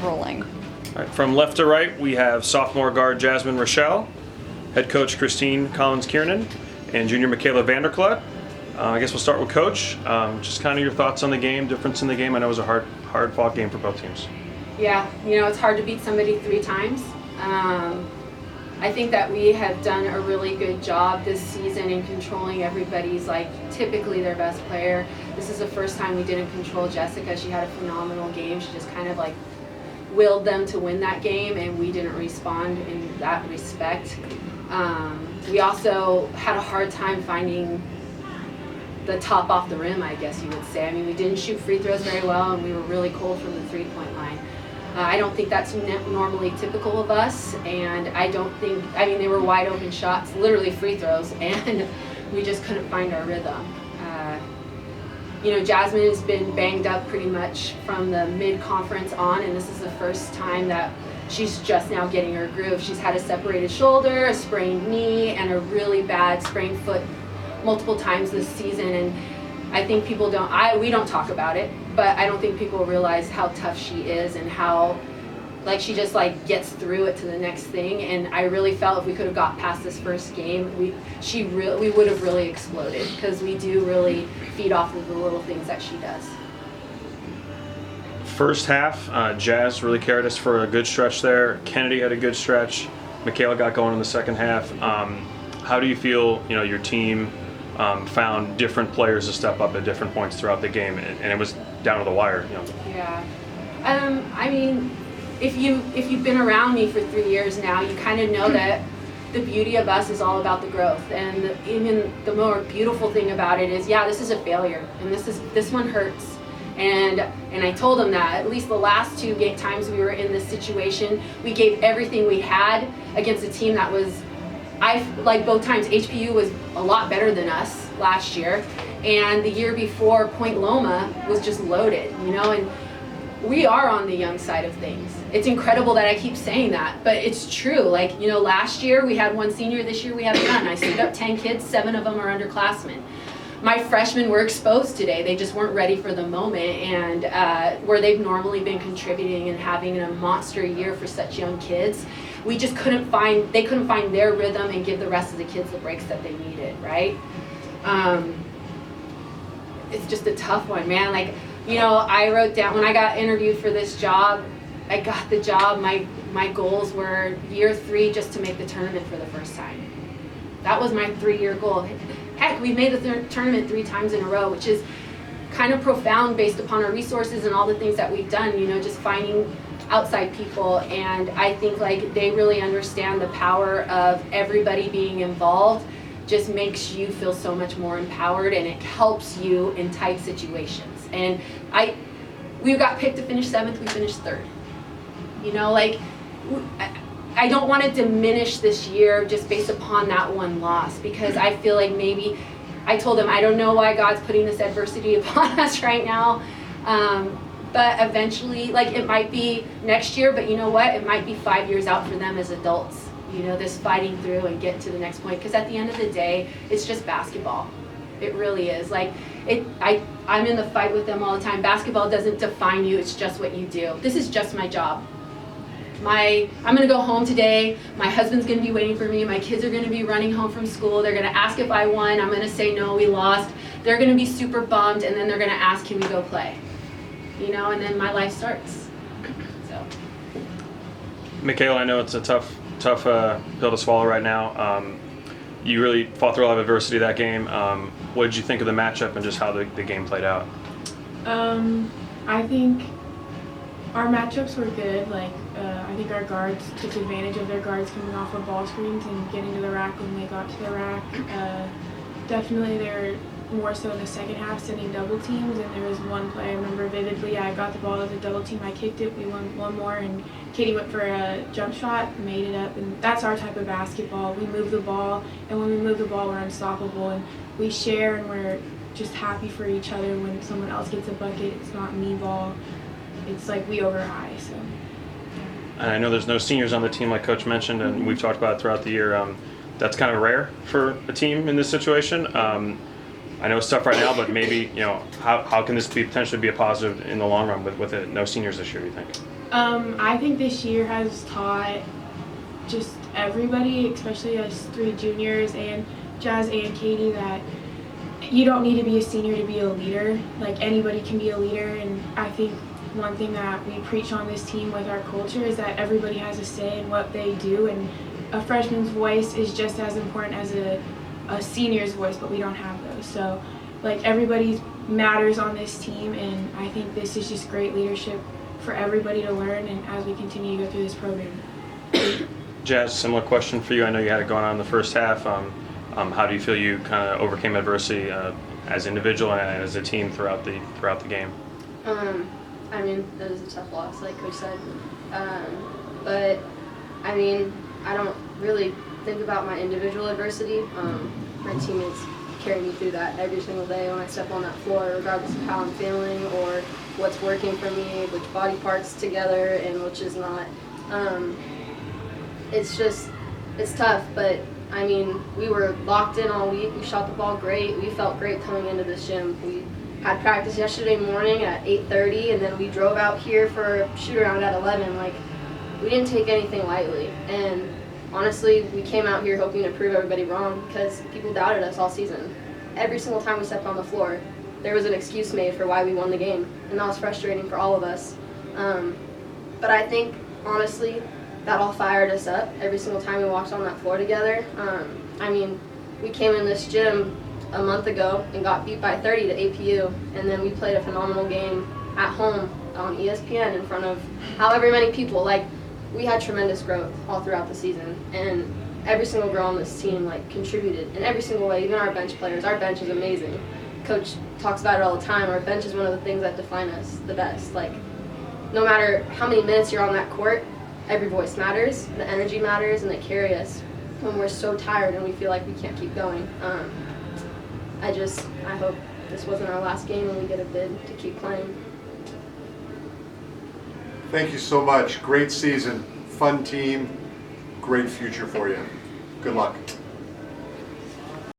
rolling. All right, from left to right, we have sophomore guard Jasmine Rochelle, head coach Christine Collins-Kiernan, and junior Michaela Vanderklut. I guess we'll start with Coach. Just kind of your thoughts on the game, difference in the game. I know it was a hard-fought game for both teams. Yeah, it's hard to beat somebody 3 times. I think that we have done a really good job this season in controlling everybody's, typically their best player. This is the first time we didn't control Jessica. She had a phenomenal game. She just kind of willed them to win that game, and we didn't respond in that respect. We also had a hard time finding the top off the rim, I guess you would say. I mean, we didn't shoot free throws very well, and we were really cold from the 3-point line. I don't think that's normally typical of us, and they were wide open shots, literally free throws, and we just couldn't find our rhythm. Jasmine has been banged up pretty much from the mid-conference on, and this is the first time that she's just now getting her groove. She's had a separated shoulder, a sprained knee, and a really bad sprained foot multiple times this season, and I think people we don't talk about it, but I don't think people realize how tough she is and how she just gets through it to the next thing. And I really felt if we could have got past this first game, we would have really exploded, because we do really feed off of the little things that she does. First half, Jazz really carried us for a good stretch there. Kennedy had a good stretch. Michaela got going in the second half. How do you feel, your team found different players to step up at different points throughout the game, and it was down to the wire? Yeah. I mean, if you've been around me for 3 years now, you kind of know that the beauty of us is all about the growth. And even the more beautiful thing about it is, this is a failure, and this one hurts. And I told them that at least the last 2 times we were in this situation, we gave everything we had against a team that was, both times, HPU was a lot better than us last year, and the year before Point Loma was just loaded, and we are on the young side of things. It's incredible that I keep saying that, but it's true. Last year we had 1 senior, this year we have none. I stood up 10 kids, 7 of them are underclassmen. My freshmen were exposed today. They just weren't ready for the moment, and where they've normally been contributing and having a monster year for such young kids, we just couldn't find their rhythm and give the rest of the kids the breaks that they needed, right? It's just a tough one, man. I wrote down, when I got interviewed for this job, I got the job, my goals were year 3 just to make the tournament for the first time. That was my 3-year goal. Heck, we made the tournament 3 times in a row, which is kind of profound based upon our resources and all the things that we've done, just finding outside people. And I think they really understand the power of everybody being involved. Just makes you feel so much more empowered, and it helps you in tight situations. And we got picked to finish 7th, we finished 3rd. I don't want to diminish this year just based upon that one loss, because I feel maybe, I told them, I don't know why God's putting this adversity upon us right now, but eventually, it might be next year, but you know what, it might be 5 years out for them as adults, this fighting through and get to the next point, because at the end of the day, it's just basketball. It really is. I'm in the fight with them all the time. Basketball doesn't define you, it's just what you do. This is just my job. I'm going to go home today, my husband's going to be waiting for me, my kids are going to be running home from school, they're going to ask if I won, I'm going to say no, we lost, they're going to be super bummed, and then they're going to ask, can we go play? And then my life starts. So. Michaela, I know it's a tough pill to swallow right now. You really fought through a lot of adversity that game. What did you think of the matchup and just how the game played out? I think our matchups were good. I think our guards took advantage of their guards coming off of ball screens and getting to the rack when they got to the rack. Definitely they're more so in the second half sending double teams, and there was one play I remember vividly. I got the ball as a double team, I kicked it, we won one more, and Katie went for a jump shot, made it up, and that's our type of basketball. We move the ball, and when we move the ball, we're unstoppable, and we share, and we're just happy for each other. When someone else gets a bucket, it's not me ball. It's we over high, so. And I know there's no seniors on the team, like Coach mentioned, and we've talked about it throughout the year. That's kind of rare for a team in this situation. I know it's tough right now, but maybe, how can this potentially be a positive in the long run with it, no seniors this year, you think? I think this year has taught just everybody, especially us 3 juniors and Jazz and Katie, that you don't need to be a senior to be a leader. Like, anybody can be a leader, and I think one thing that we preach on this team with our culture is that everybody has a say in what they do, and a freshman's voice is just as important as a senior's voice, but we don't have those. So, like, everybody matters on this team, and I think this is just great leadership for everybody to learn, and as we continue to go through this program. Jazz, similar question for you. I know you had it going on in the first half. How do you feel you kind of overcame adversity as individual and as a team throughout the game? I mean, that is a tough loss, like Coach said. But, I mean, I don't really think about my individual adversity. My teammates carry me through that every single day when I step on that floor, regardless of how I'm feeling or what's working for me, which body parts together and which is not. It's tough, but I mean, we were locked in all week. We shot the ball great. We felt great coming into this gym. We had practice yesterday morning at 8:30, and then we drove out here for a shoot around at 11. Like, we didn't take anything lightly. And honestly, we came out here hoping to prove everybody wrong because people doubted us all season. Every single time we stepped on the floor, there was an excuse made for why we won the game, and that was frustrating for all of us. But I think, honestly, that all fired us up every single time we walked on that floor together. I mean, we came in this gym a month ago and got beat by 30 to APU, and then we played a phenomenal game at home on ESPN in front of however many people. Like, we had tremendous growth all throughout the season, and every single girl on this team contributed in every single way. Even our bench players, our bench is amazing. Coach talks about it all the time. Our bench is one of the things that define us the best. Like, no matter how many minutes you're on that court, every voice matters, the energy matters, and they carry us when we're so tired and we feel like we can't keep going. I hope this wasn't our last game and we get a bid to keep playing. Thank you so much. Great season, fun team, great future for you. Good luck.